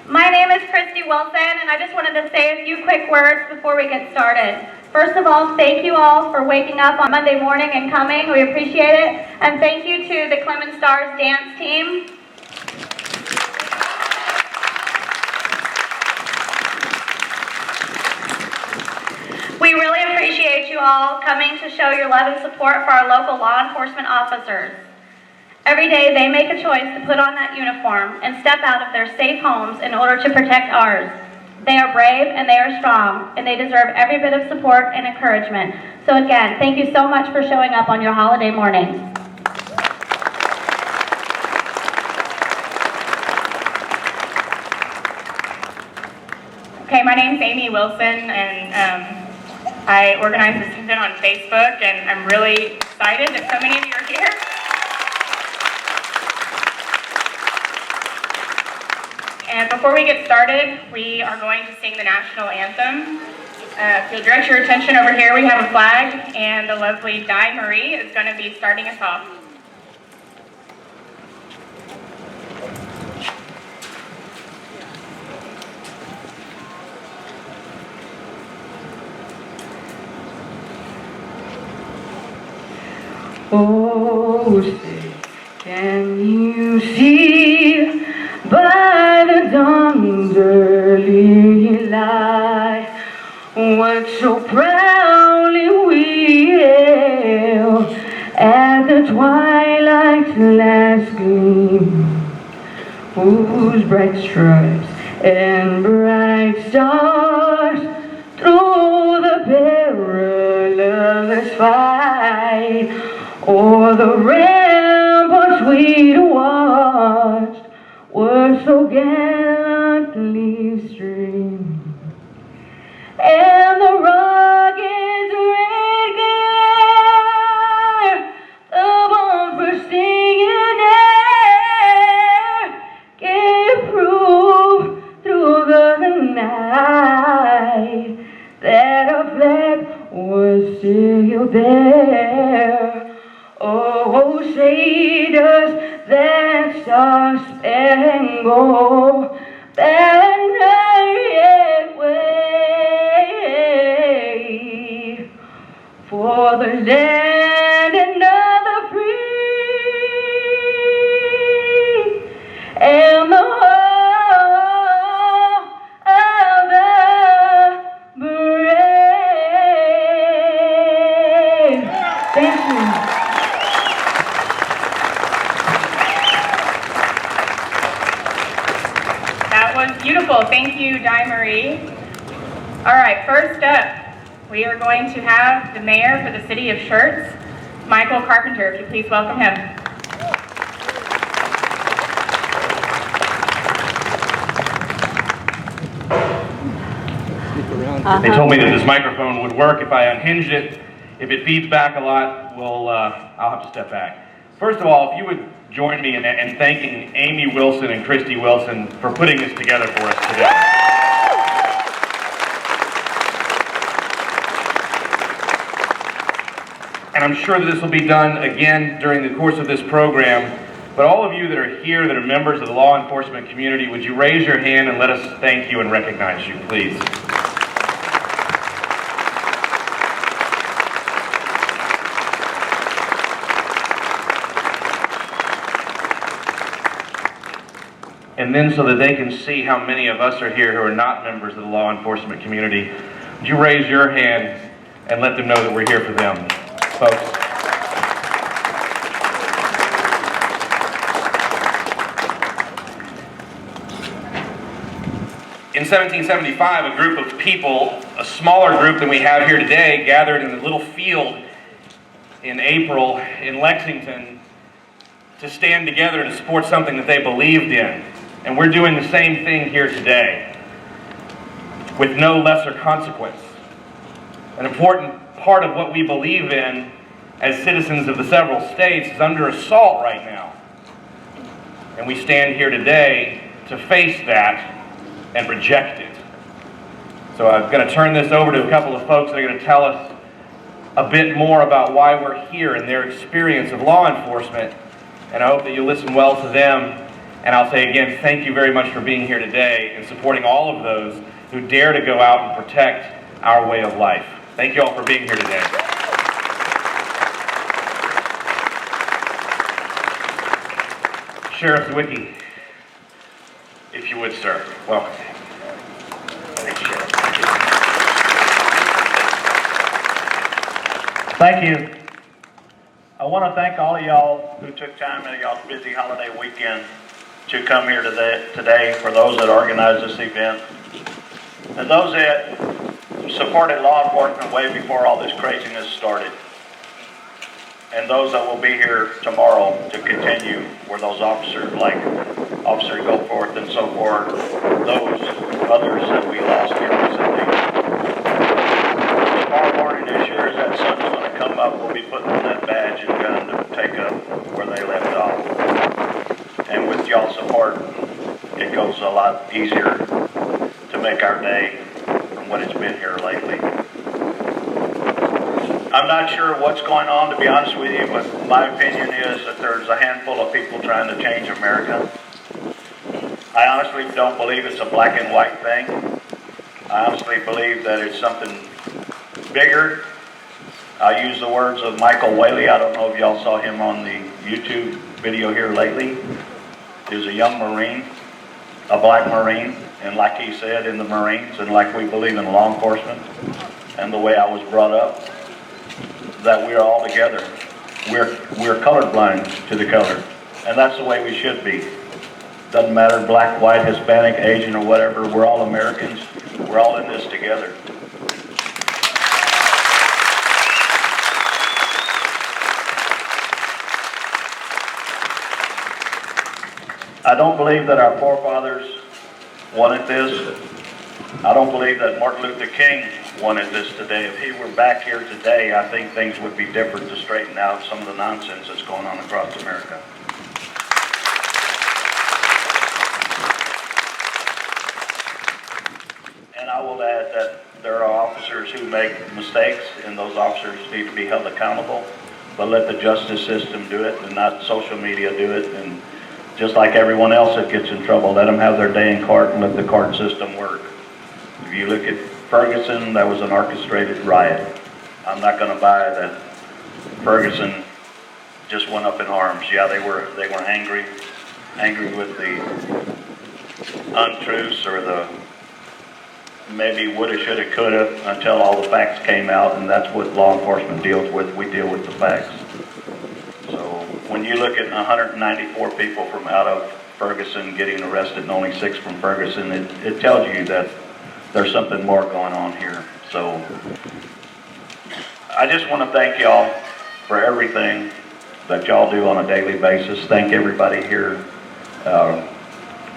My name is Christy Wilson, and I just wanted to say a few quick words before we get started. First of all, thank you all for waking up on Monday morning and coming. We appreciate it. And thank you to the Clemens Stars dance team. We really appreciate you all coming to show your love and support for our local law enforcement officers. Every day they make a choice to put on that uniform and step out of their safe homes in order to protect ours. They are brave and they are strong, and they deserve every bit of support and encouragement. So again, thank you so much for showing up on your holiday mornings. Okay, my name's Amy Wilson, and I organize this event on Facebook, and I'm really excited that so many of you are here. And before we get started, we are going to sing the national anthem. If you'll direct your attention over here, we have a flag, and the lovely Di Marie is going to be starting us off. Oh, say, can you see by the dawn's early light what so proudly we hailed at the twilight's last gleam, whose bright stripes and bright stars through the perilous fight o'er the ramparts we watched were so gallantly streamed, and the rocket's red glare, the bombs bursting in air, gave proof through the night that our flag was still there. Oh, say does that star-spangled banner yet wave for the land and of the free and the home of the brave? Thank you. Beautiful. Thank you, Di Marie. All right, first up, we are going to have the mayor for the city of Schertz, Michael Carpenter. If you please welcome him. They told me that this microphone would work if I unhinged it. If it feeds back a lot, I'll have to step back. First of all, if you would join me in thanking Amy Wilson and Christy Wilson for putting this together for us today. And I'm sure that this will be done again during the course of this program, but all of you that are here that are members of the law enforcement community, would you raise your hand and let us thank you and recognize you, please? And then so that they can see how many of us are here who are not members of the law enforcement community, would you raise your hand and let them know that we're here for them, folks? In 1775, a group of people, a smaller group than we have here today, gathered in a little field in April in Lexington to stand together to support something that they believed in. And we're doing the same thing here today, with no lesser consequence. An important part of what we believe in as citizens of the several states is under assault right now. And we stand here today to face that and reject it. So I'm going to turn this over to a couple of folks that are going to tell us a bit more about why we're here and their experience of law enforcement. And I hope that you listen well to them And I'll say again, thank you very much for being here today and supporting all of those who dare to go out and protect our way of life. Thank you all for being here today. Sheriff Zwicky, if you would, sir. Welcome. Thanks, Sheriff. Thank you. I want to thank all of y'all who took time out of y'all's busy holiday weekend to come here today, for those that organized this event, and those that supported law enforcement way before all this craziness started, and those that will be here tomorrow to continue where those officers like Officer Goforth and so forth, those others that we lost here recently. Tomorrow morning, as sure as that sun's going to come up, we'll be putting on that badge and gun to take up where they left off. And with y'all's support, it goes a lot easier to make our day from what it's been here lately. I'm not sure what's going on, to be honest with you, but my opinion is that there's a handful of people trying to change America. I honestly don't believe it's a black and white thing. I honestly believe that it's something bigger. I use the words of Michael Whaley. I don't know if y'all saw him on the YouTube video here lately. He was a young Marine, a black Marine, and like he said in the Marines, and like we believe in law enforcement, and the way I was brought up, that we are all together. We're colorblind to the color, and that's the way we should be. Doesn't matter black, white, Hispanic, Asian, or whatever. We're all Americans. We're all in this together. I don't believe that our forefathers wanted this. I don't believe that Martin Luther King wanted this today. If he were back here today, I think things would be different to straighten out some of the nonsense that's going on across America. And I will add that there are officers who make mistakes, and those officers need to be held accountable, but let the justice system do it and not social media do it. And just like everyone else that gets in trouble, let them have their day in court and let the court system work. If you look at Ferguson, that was an orchestrated riot. I'm not going to buy that Ferguson just went up in arms. Yeah, they were angry with the untruths or the maybe woulda, shoulda, coulda until all the facts came out, and that's what law enforcement deals with. We deal with the facts. So when you look at 194 people from out of Ferguson getting arrested and only 6 from Ferguson, it tells you that there's something more going on here. So I just want to thank y'all for everything that y'all do on a daily basis. Thank everybody here.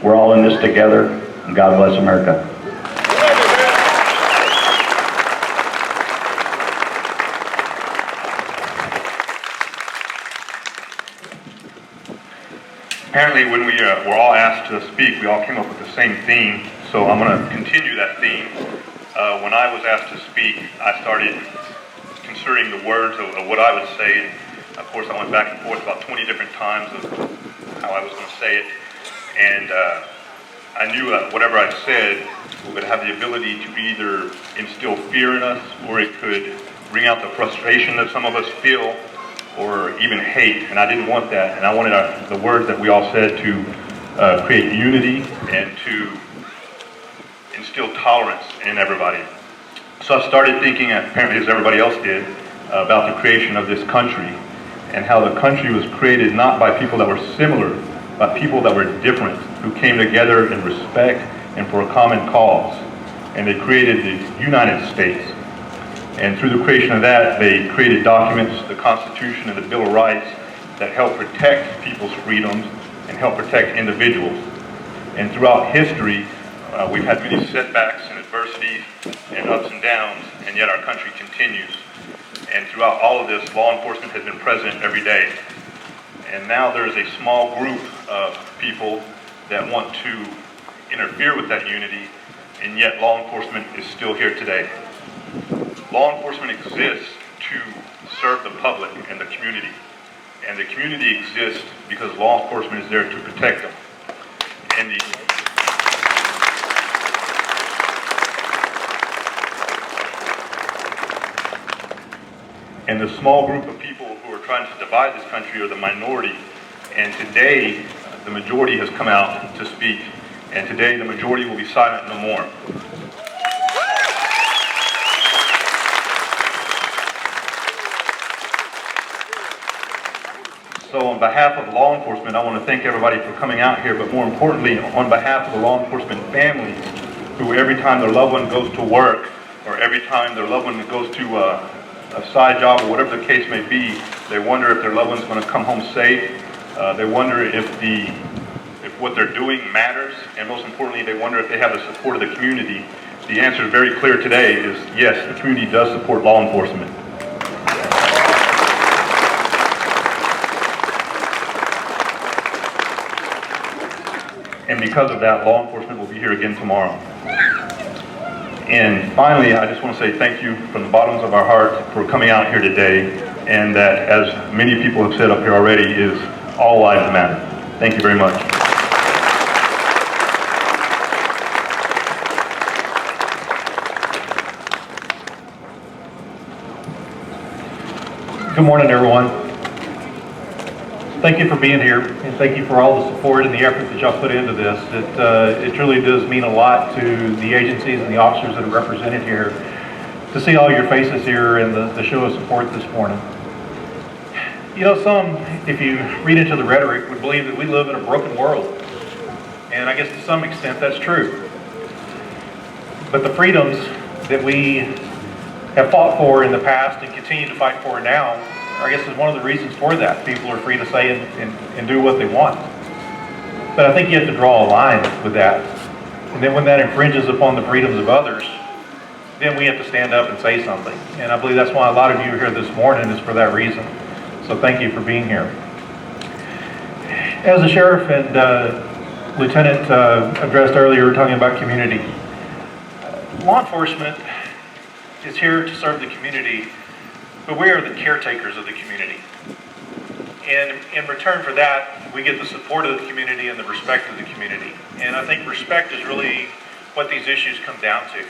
We're all in this together, and God bless America. Apparently when we were all asked to speak, we all came up with the same theme, so I'm going to continue that theme. When I was asked to speak, I started considering the words of what I would say. Of course, I went back and forth about 20 different times of how I was going to say it, and I knew that whatever I said would have the ability to either instill fear in us, or it could bring out the frustration that some of us feel, or even hate, and I didn't want that. And I wanted the words that we all said to create unity and to instill tolerance in everybody. So I started thinking, apparently as everybody else did, about the creation of this country, and how the country was created not by people that were similar, but people that were different, who came together in respect and for a common cause. And they created the United States. And through the creation of that, they created documents, the Constitution and the Bill of Rights, that help protect people's freedoms and help protect individuals. And throughout history, we've had many setbacks and adversities and ups and downs, and yet our country continues. And throughout all of this, law enforcement has been present every day. And now there's a small group of people that want to interfere with that unity, and yet law enforcement is still here today. Law enforcement exists to serve the public and the community. And the community exists because law enforcement is there to protect them. And the small group of people who are trying to divide this country are the minority. And today, the majority has come out to speak. And today, the majority will be silent no more. So on behalf of law enforcement, I want to thank everybody for coming out here, but more importantly, on behalf of the law enforcement families, who every time their loved one goes to work, or every time their loved one goes to a side job, or whatever the case may be, they wonder if their loved one's going to come home safe. They wonder if what they're doing matters, and most importantly, they wonder if they have the support of the community. The answer is very clear today: is yes, the community does support law enforcement. And because of that, law enforcement will be here again tomorrow. And finally, I just want to say thank you from the bottoms of our heart for coming out here today, and that, as many people have said up here already, is all lives matter. Thank you very much. Good morning, everyone. Thank you for being here, and thank you for all the support and the effort that y'all put into this. It truly does mean a lot to the agencies and the officers that are represented here to see all your faces here and the show of support this morning. You know, some, if you read into the rhetoric, would believe that we live in a broken world. And I guess to some extent that's true. But the freedoms that we have fought for in the past and continue to fight for now, I guess is one of the reasons for that. People are free to say and do what they want. But I think you have to draw a line with that. And then when that infringes upon the freedoms of others, then we have to stand up and say something. And I believe that's why a lot of you are here this morning, is for that reason. So thank you for being here. As the sheriff and lieutenant addressed earlier, we're talking about community. Law enforcement is here to serve the community, but we are the caretakers of the community. And in return for that, we get the support of the community and the respect of the community. And I think respect is really what these issues come down to.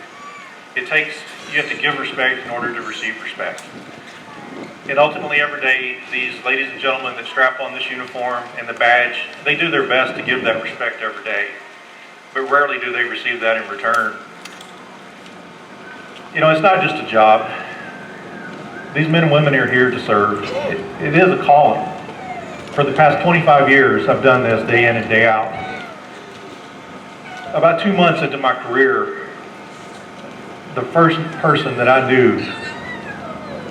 You have to give respect in order to receive respect. And ultimately, every day, these ladies and gentlemen that strap on this uniform and the badge, they do their best to give that respect every day. But rarely do they receive that in return. You know, it's not just a job. These men and women are here to serve. It is a calling. For the past 25 years, I've done this day in and day out. About 2 months into my career, the first person that I knew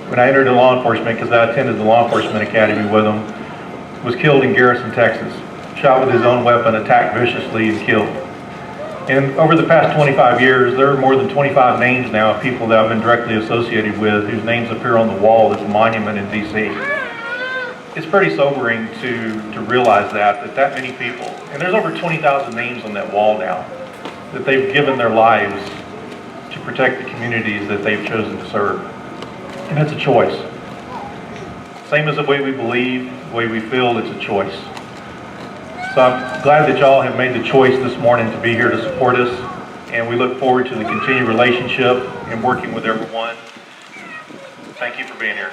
when I entered in law enforcement, because I attended the law enforcement academy with him, was killed in Garrison, Texas. Shot with his own weapon, attacked viciously, and killed. And over the past 25 years, there are more than 25 names now of people that I've been directly associated with, whose names appear on the wall as a monument in D.C. It's pretty sobering to realize that many people, and there's over 20,000 names on that wall now, that they've given their lives to protect the communities that they've chosen to serve. And it's a choice. Same as the way we believe, the way we feel, it's a choice. So I'm glad that y'all have made the choice this morning to be here to support us, and we look forward to the continued relationship and working with everyone. Thank you for being here.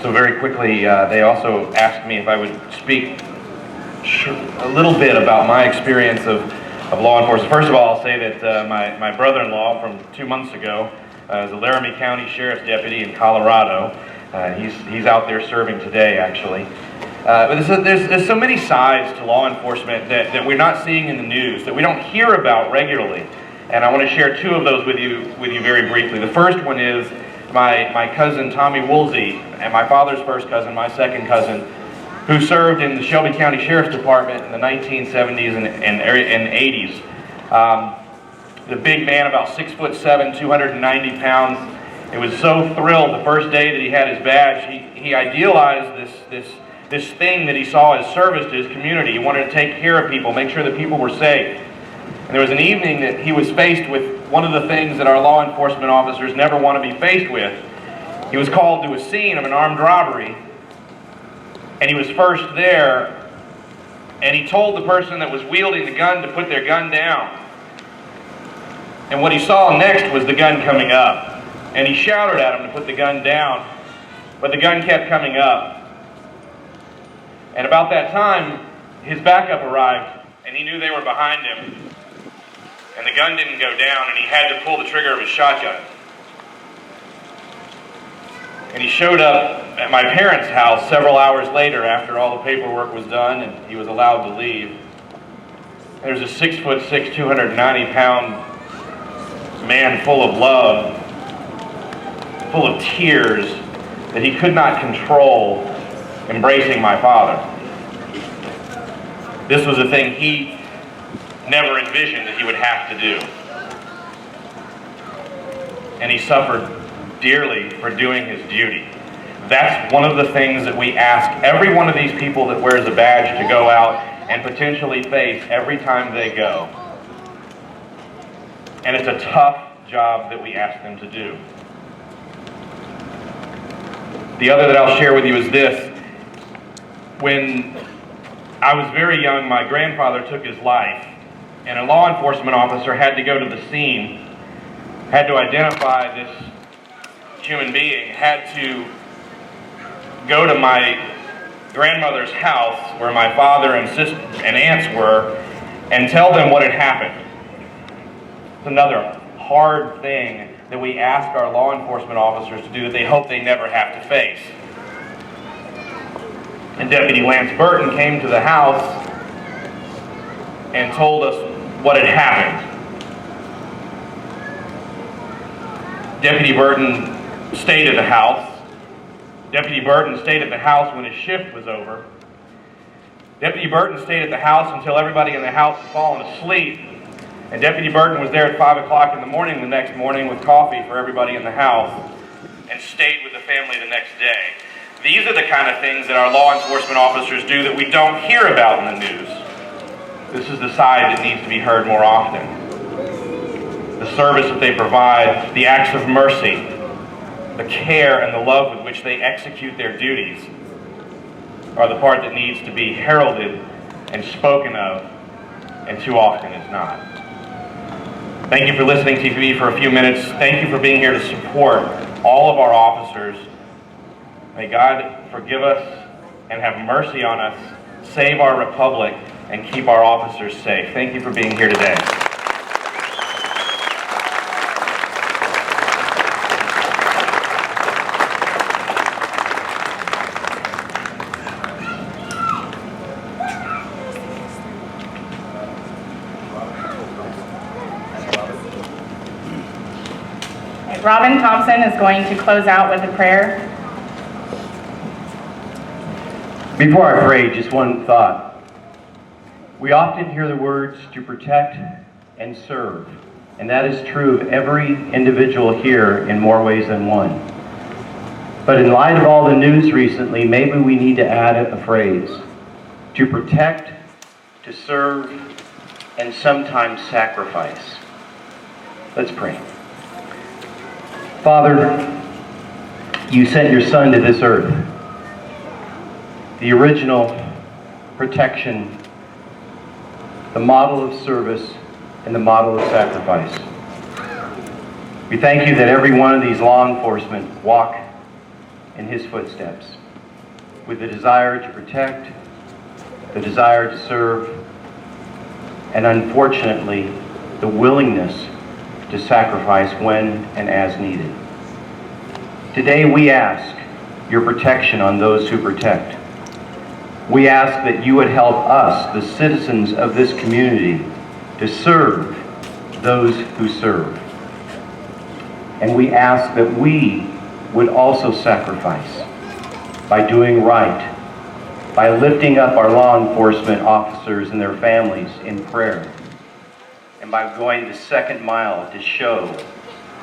So very quickly, they also asked me if I would speak a little bit about my experience of law enforcement. First of all, I'll say that my brother-in-law from 2 months ago is a Laramie County Sheriff's deputy in Colorado. He's out there serving today, actually. But there's so many sides to law enforcement that we're not seeing in the news, that we don't hear about regularly. And I want to share two of those with you very briefly. The first one is my cousin Tommy Woolsey, and my father's first cousin, my second cousin, who served in the Shelby County Sheriff's Department in the 1970s and 80s. The big man, about 6'7", 290 pounds. It was so thrilled the first day that he had his badge. He idealized this thing that he saw as service to his community. He wanted to take care of people, make sure that people were safe. And there was an evening that he was faced with one of the things that our law enforcement officers never want to be faced with. He was called to a scene of an armed robbery, and he was first there, and he told the person that was wielding the gun to put their gun down. And what he saw next was the gun coming up, and he shouted at him to put the gun down, but the gun kept coming up. And about that time, his backup arrived, and he knew they were behind him, and the gun didn't go down, and he had to pull the trigger of his shotgun. And he showed up at my parents' house several hours later after all the paperwork was done and he was allowed to leave. There's a 6'6", 290-pound man full of love, full of tears that he could not control, embracing my father. This was a thing he never envisioned that he would have to do. And he suffered dearly for doing his duty. That's one of the things that we ask every one of these people that wears a badge to go out and potentially face every time they go. And it's a tough job that we ask them to do. The other that I'll share with you is this. When I was very young, my grandfather took his life, and a law enforcement officer had to go to the scene, had to identify this human being, had to go to my grandmother's house where my father and sister and aunts were and tell them what had happened. It's another hard thing that we ask our law enforcement officers to do that they hope they never have to face. And Deputy Lance Burton came to the house and told us what had happened. Deputy Burton stayed at the house. Deputy Burton stayed at the house when his shift was over. Deputy Burton stayed at the house until everybody in the house had fallen asleep. And Deputy Burton was there at 5 o'clock in the morning the next morning with coffee for everybody in the house and stayed with the family the next day. These are the kind of things that our law enforcement officers do that we don't hear about in the news. This is the side that needs to be heard more often. The service that they provide, the acts of mercy, the care and the love with which they execute their duties are the part that needs to be heralded and spoken of, and too often is not. Thank you for listening to TV for a few minutes. Thank you for being here to support all of our officers. May God forgive us and have mercy on us, save our republic, and keep our officers safe. Thank you for being here today. Robin Thompson is going to close out with a prayer. Before I pray, just one thought. We often hear the words to protect and serve, and that is true of every individual here in more ways than one. But in light of all the news recently, maybe we need to add a phrase: to protect, to serve, and sometimes sacrifice. Let's pray. Father, you sent your Son to this earth, the original protection, the model of service, and the model of sacrifice. We thank you that every one of these law enforcement walk in his footsteps with the desire to protect, the desire to serve, and unfortunately, the willingness to sacrifice when and as needed. Today we ask your protection on those who protect. We ask that you would help us, the citizens of this community, to serve those who serve. And we ask that we would also sacrifice by doing right, by lifting up our law enforcement officers and their families in prayer, and by going the second mile to show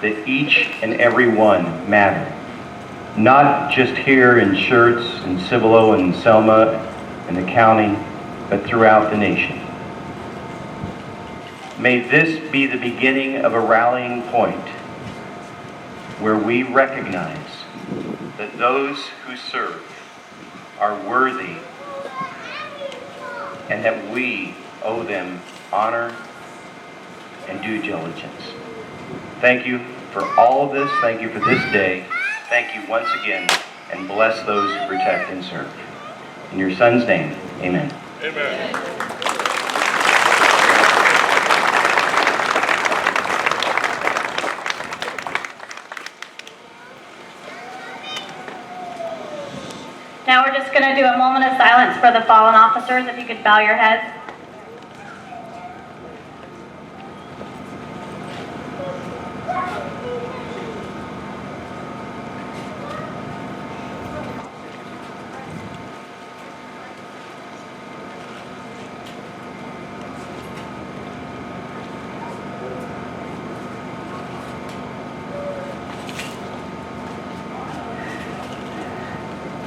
that each and every one matter. Not just here in Schertz and Cibolo and Selma and the county, but throughout the nation. May this be the beginning of a rallying point where we recognize that those who serve are worthy and that we owe them honor and due diligence. Thank you for all of this. Thank you for this day. Thank you once again, and bless those who protect and serve. In your son's name, amen. Amen. Now we're just going to do a moment of silence for the fallen officers. If you could bow your heads.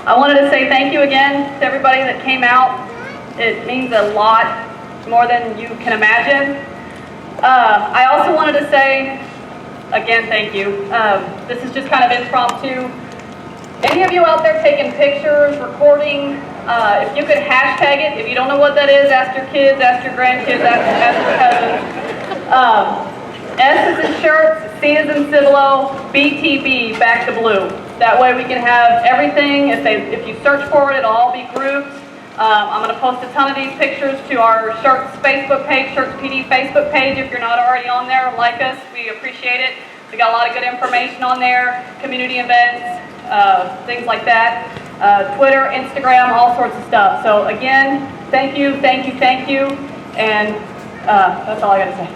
I wanted to say thank you again to everybody that came out. It means a lot, more than you can imagine. I also wanted to say, again, thank you. This is just kind of impromptu. Any of you out there taking pictures, recording, if you could hashtag it. If you don't know what that is, ask your kids, ask your grandkids, ask your cousins. S is in Schertz, C is in Cibolo, BTB, Backs the Blue. That way we can have everything. If you search for it, it'll all be grouped. I'm going to post a ton of these pictures to our Schertz Facebook page, Schertz PD Facebook page. If you're not already on there, like us. We appreciate it. We got a lot of good information on there, community events, things like that. Twitter, Instagram, all sorts of stuff. So again, thank you, thank you, thank you. And that's all I got to say.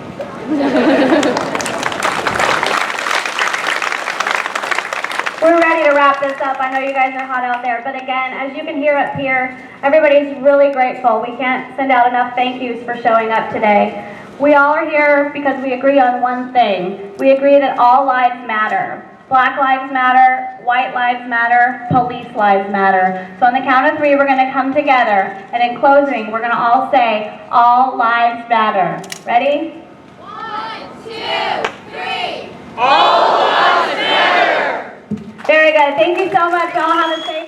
We're ready to wrap this up. I know you guys are hot out there, but again, as you can hear up here, everybody's really grateful. We can't send out enough thank yous for showing up today. We all are here because we agree on one thing. We agree that all lives matter. Black lives matter, white lives matter, police lives matter. So on the count of 3, we're going to come together, and in closing, we're going to all say, all lives matter. Ready? 1, 2, 3. All lives matter. Very good. Thank you so much. Y'all have a safe